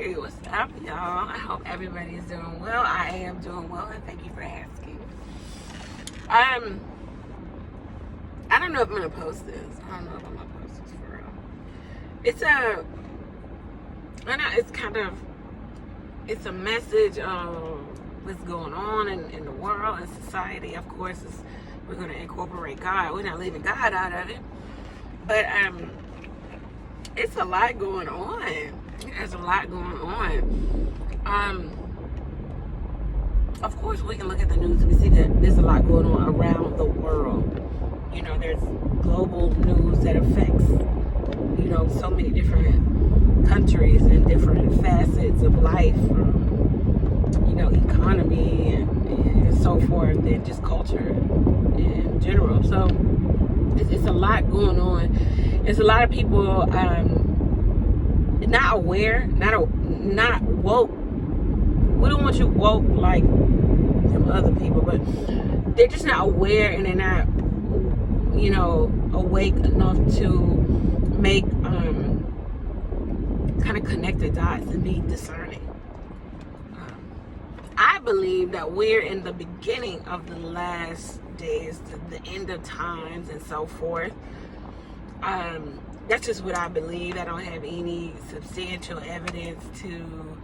Hey, what's up, y'all? I hope everybody is doing well. I am doing well, and thank you for asking. I don't know if I'm gonna post this. I don't know if I'm gonna post this for real. It's a message of what's going on in the world and society. Of course, we're gonna incorporate God. We're not leaving God out of it, but it's a lot going on. There's a lot going on. Of course, we can look at the news and we see that there's a lot going on around the world. You know, there's global news that affects, so many different countries and different facets of life, economy and so forth, and just culture in general. So it's a lot going on. There's a lot of people not aware, not woke. We don't want you woke like some other people, but they're just not aware, and they're not, awake enough to make kind of connect the dots and be discerning. I believe that we're in the beginning of the last days, the end of times, and so forth. That's just what I believe. I don't have any substantial evidence to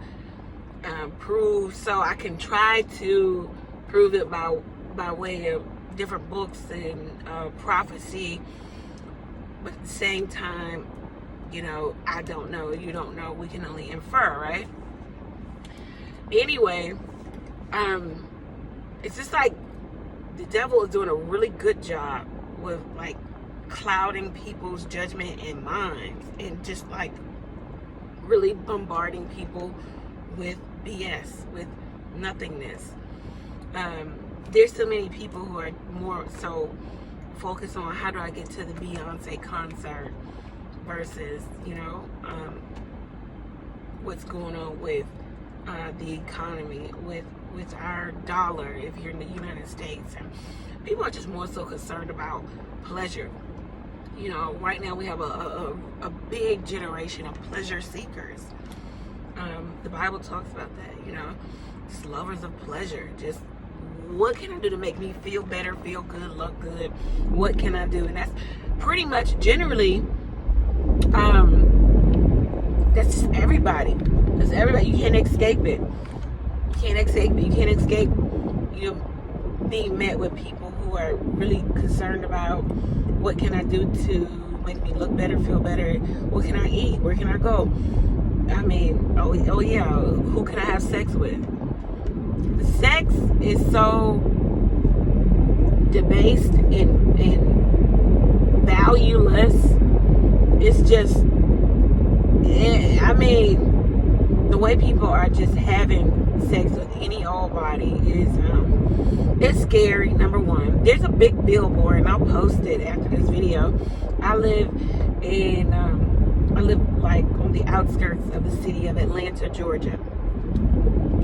prove, so I can try to prove it by way of different books and prophecy, but at the same time, I don't know, you don't know, we can only infer, right? Anyway, it's just like the devil is doing a really good job with like clouding people's judgment and minds, and just like really bombarding people with BS, with nothingness. There's so many people who are more so focused on how do I get to the Beyonce concert versus, what's going on with the economy, with our dollar if you're in the United States. And people are just more so concerned about pleasure. Right now we have a big generation of pleasure seekers. The Bible talks about that, just lovers of pleasure. Just what can I do to make me feel better, feel good, look good? What can I do? And that's pretty much generally, that's just everybody. That's everybody. You can't escape it. You can't escape it. You can't escape, being met with people who are really concerned about what can I do to make me look better, feel better? What can I eat? Where can I go? I mean, oh yeah, who can I have sex with? Sex is so debased and valueless. It's just, the way people are just having sex with any old body is, it's scary, number one. There's a big billboard, and I'll post it after this video. I live like on the outskirts of the city of Atlanta, Georgia.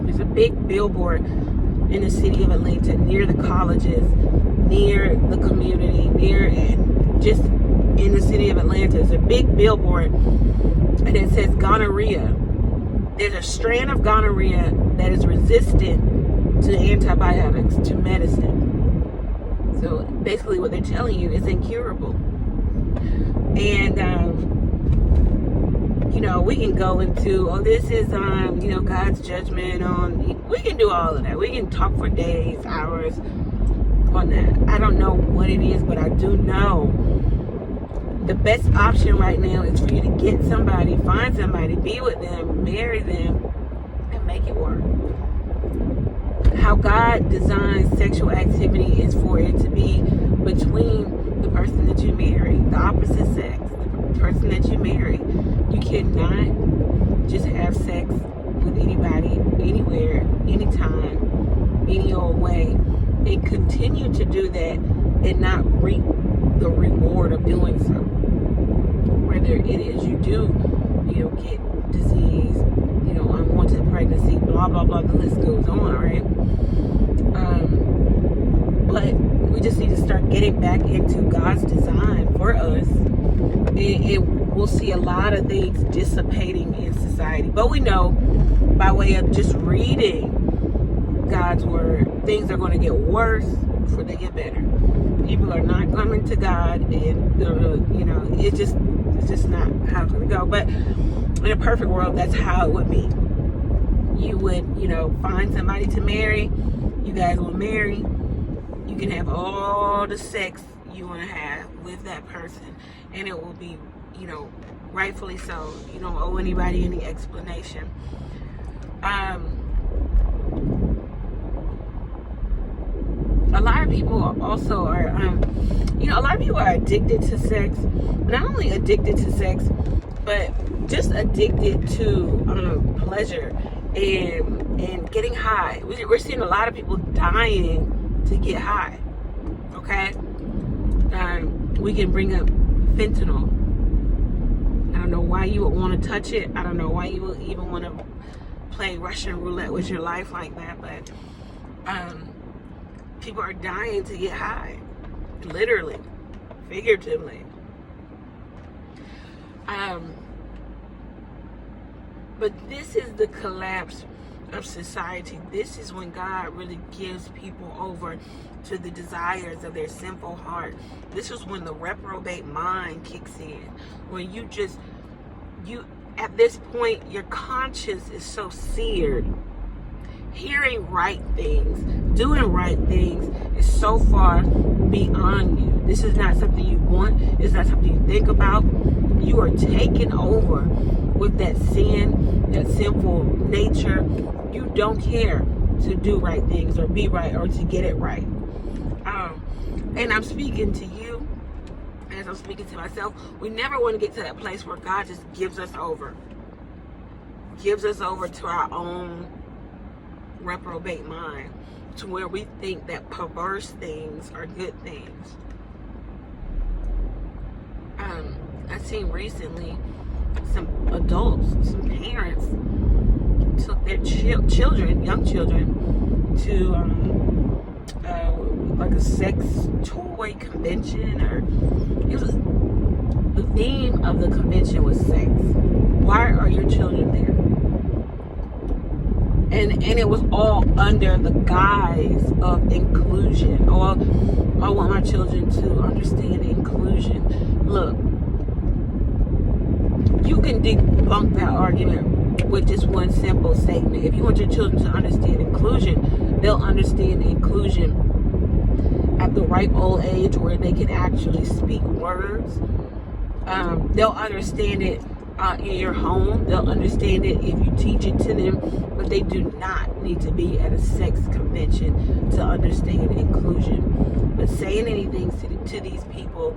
There's a big billboard in the city of Atlanta, near the colleges, near the community, just in the city of Atlanta. There's a big billboard, and it says gonorrhea. There's a strand of gonorrhea that is resistant to antibiotics, to medicine. So basically what they're telling you is incurable. And, we can go into, this is, God's judgment on, we can do all of that. We can talk for days, hours on that. I don't know what it is, but I do know the best option right now is for you to get somebody, find somebody, be with them, marry them, and make it work. How God designs sexual activity is for it to be between the person that you marry, the opposite sex, the person that you marry. You cannot just have sex with anybody, anywhere, anytime, any old way, and continue to do that and not reap the reward of doing so. Whether it is you do, get disease, unwanted pregnancy, blah, blah, blah, the list goes on, right? But we just need to start getting back into God's design for us. we'll see a lot of things dissipating in society. But we know by way of just reading God's word, things are going to get worse before they get better. People are not coming to God, and it's just not how it's going to go. But in a perfect world, that's how it would be. You would, find somebody to marry. You guys will marry. You can have all the sex you want to have with that person, and it will be, rightfully so. You don't owe anybody any explanation. A lot of people also are, a lot of people are addicted to sex. Not only addicted to sex, but just addicted to pleasure and getting high. We're seeing a lot of people dying to get high. Okay, we can bring up fentanyl. I don't know why you would want to touch it. I don't know why you would even want to play Russian roulette with your life like that. But people are dying to get high, literally, figuratively. But this is the collapse of society. This is when God really gives people over to the desires of their sinful heart. This is when the reprobate mind kicks in. When at this point, your conscience is so seared. Hearing right things, doing right things is so far beyond you. This is not something you want. It's not something you think about. You are taken over with that sin, that sinful nature. You don't care to do right things or be right or to get it right. And I'm speaking to you as I'm speaking to myself. We never want to get to that place where God just gives us over to our own reprobate mind, to where we think that perverse things are good things. I've seen recently some adults, some parents took their children, young children, to like a sex toy convention, or it was, the theme of the convention was sex. Why are your children there? And it was all under the guise of inclusion. Or I want my children to understand inclusion. Look, you can debunk that argument with just one simple statement. If you want your children to understand inclusion, they'll understand inclusion at the ripe old age where they can actually speak words. They'll understand it in your home. They'll understand it if you teach it to them, but they do not need to be at a sex convention to understand inclusion. But saying anything to these people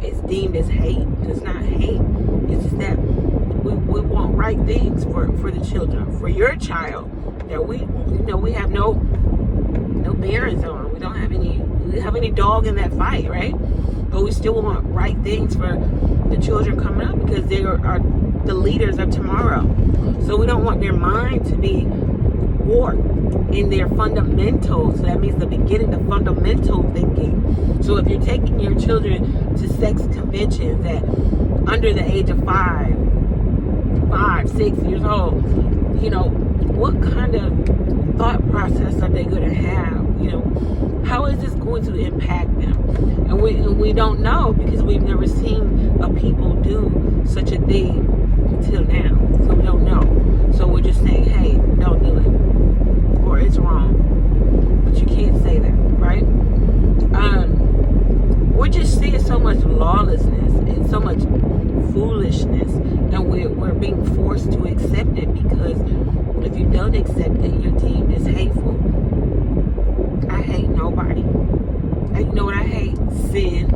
is deemed as hate. It's not hate. It's just that we want right things for the children, for your child. That we have no bearings on. We don't have any dog in that fight, right? But we still want right things for the children coming up, because they are the leaders of tomorrow. So we don't want their mind to be warped in their fundamentals. So that means the beginning of fundamental thinking. So if you're taking your children to sex conventions at under the age of 5, 6 years old, what kind of thought process are they going to have? How is this going to impact them? And we don't know, because we've never seen a people do such a thing until now. So we don't know. So we're just saying, hey, don't do it, or it's wrong. But you can't say that, right? We're just seeing so much lawlessness and so much foolishness, and we're being forced to accept it, because if you don't accept it, you're deemed as hateful. I hate nobody. And you know what I hate? Sin.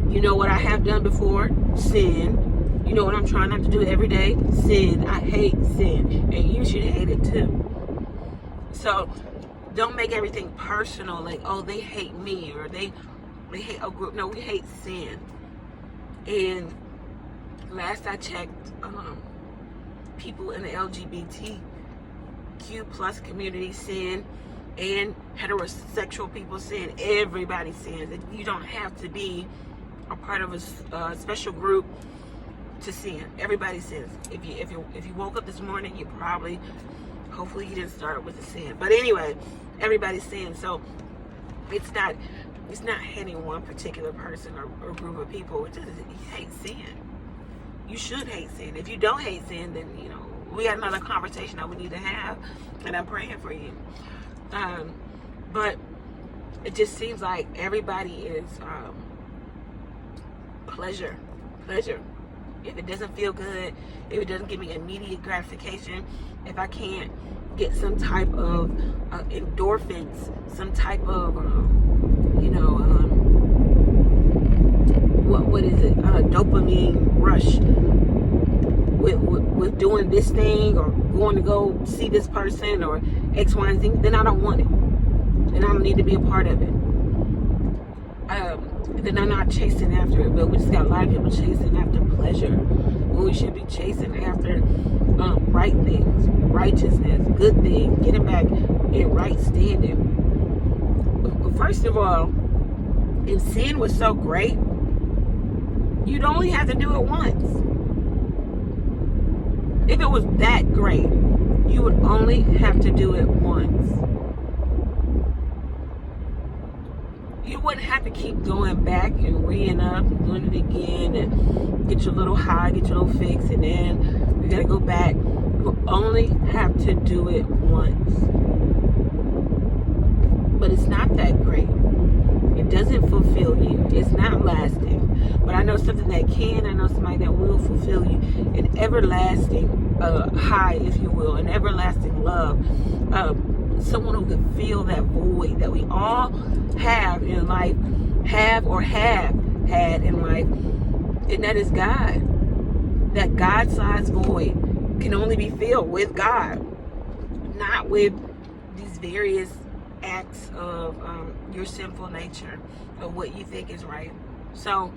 You know what I have done before? Sin. You know what I'm trying not to do every day? Sin. I hate sin. And you should hate it too. So don't make everything personal, like, oh, they hate me, or they hate a group. No, we hate sin. And last I checked, people in the LGBTQ plus community sin, and heterosexual people sin. Everybody sins. You don't have to be are part of a special group to sin. Everybody sins. If you woke up this morning, you probably, hopefully you didn't start with a sin. But anyway, everybody sins. So it's not hating one particular person or group of people. It's just, you hate sin. You should hate sin. If you don't hate sin, then we got another conversation that we need to have, and I'm praying for you. But it just seems like everybody is pleasure. If it doesn't feel good, if it doesn't give me immediate gratification, if I can't get some type of endorphins, some type of what is it? Dopamine rush with doing this thing or going to go see this person or X, Y, and Z, then I don't want it. Then I don't need to be a part of it. Then I'm not chasing after it. But we just got a lot of people chasing after pleasure when we should be chasing after right things, righteousness, good things, getting back in right standing. First of all, if sin was so great, you'd only have to do it once. If it was that great, you would only have to do it once. You wouldn't have to keep going back and reading up and doing it again and get your little high, get your little fix, and then you gotta go back. You only have to do it once. But it's not that great. It doesn't fulfill you. It's not lasting. But I know something that can. I know somebody that will fulfill you. An everlasting high, if you will. An everlasting love. Someone who can fill that void that we all have in life. Have had in life. And that is God. That God-sized void can only be filled with God. Not with these various acts of your sinful nature, of what you think is right. So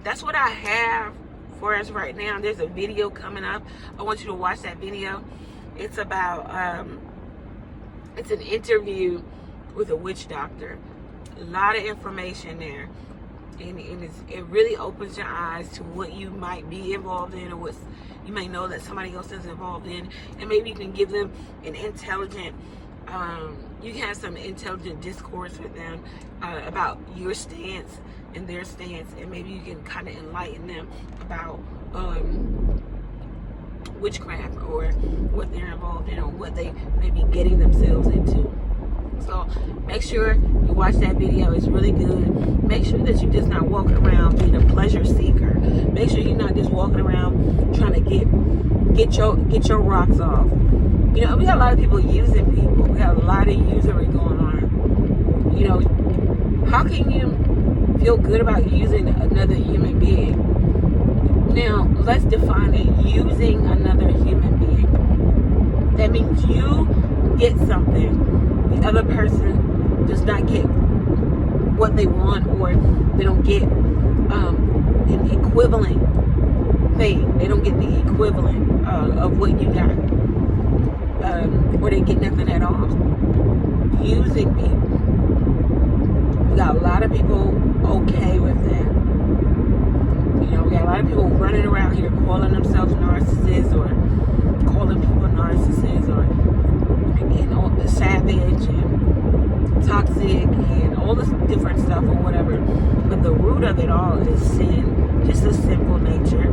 that's what I have for us right now. There's a video coming up. I want you to watch that video. It's about it's an interview with a witch doctor. A lot of information there, and it really opens your eyes to what you might be involved in, or what you may know that somebody else is involved in, and maybe you can give them an intelligent you can have some intelligent discourse with them about your stance and their stance, and maybe you can kind of enlighten them about witchcraft or what they're involved in or what they may be getting themselves into. So make sure you watch that video. It's really good. Make sure that you're just not walking around being a pleasure seeker. Make sure you're not just walking around trying to get your rocks off. We got a lot of people using people. We got a lot of usury going on. How can you feel good about using another human being? Now, let's define it. Using another human being. That means you get something. The other person does not get what they want, or they don't get an equivalent thing. They don't get the equivalent of what you got. Or they get nothing at all. Using people. We got a lot of people okay with that. We got a lot of people running around here calling themselves narcissists, or calling people narcissists, or savage and toxic and all this different stuff or whatever. But the root of it all is sin. Just a sinful nature.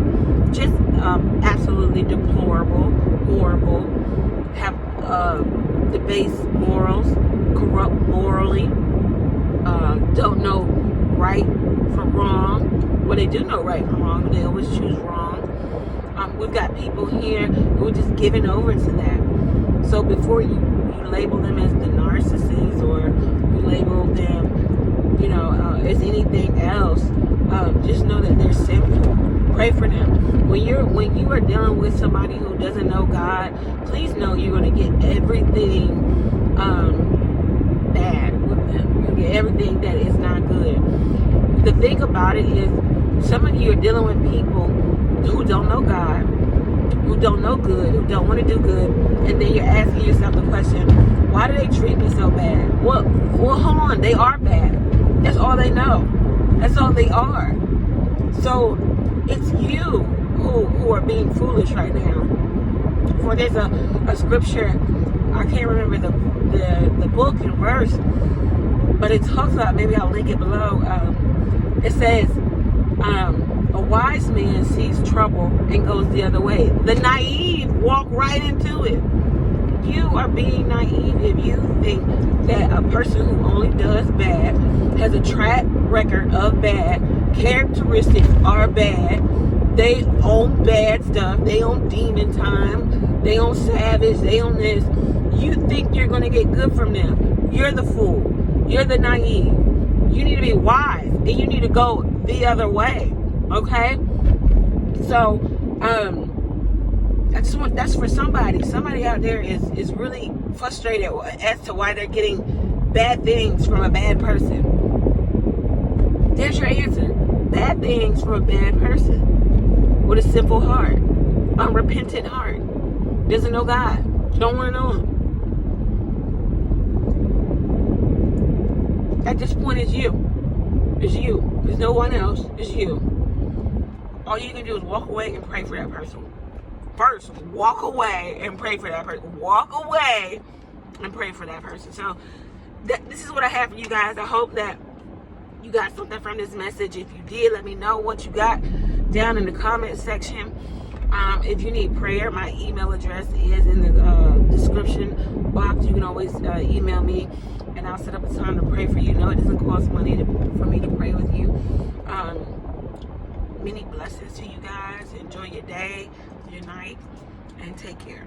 Just absolutely deplorable, horrible, have debased morals, corrupt morally, don't know right from wrong. Well, they do know right from wrong, but they always choose wrong. We've got people here who are just giving over to that. So before you label them as the narcissist, or you label them, as anything else, just know that they're sinful. Pray for them. When you are dealing with somebody who doesn't know God, please know you're going to get everything bad with them. You're going to get everything that is not good. The thing about it is, some of you are dealing with people who don't know God, who don't know good, who don't want to do good, and then you're asking yourself the question, why do they treat me so bad? Well, hold on, they are bad. That's all they know. That's all they are. So it's you who are being foolish right now. For there's a scripture, I can't remember the book and verse, but it talks about, maybe I'll link it below. It says, a wise man sees trouble and goes the other way. The naive walk right into it. You are being naive if you think that a person who only does bad, has a track record of bad, characteristics are bad, they own bad stuff, they own demon time, they own savage, they own this. You think you're going to get good from them. You're the fool. You're the naive. You need to be wise, and you need to go the other way. Okay? So, I just want, that's for somebody. Somebody out there is really frustrated as to why they're getting bad things from a bad person. There's your answer. Bad things from a bad person with a simple heart, unrepentant heart, doesn't know God, don't want to know Him. At this point, it's you. It's you. There's no one else. It's you. All you can do is walk away and pray for that person. First, walk away and pray for that person. Walk away and pray for that person. So, this is what I have for you guys. I hope that you got something from this message. If you did, let me know what you got down in the comment section. If you need prayer, my email address is in the description box. You can always email me, and I'll set up a time to pray for you. No, it doesn't cost money for me to pray with you. Many blessings to you guys. Enjoy your day, your night, and take care.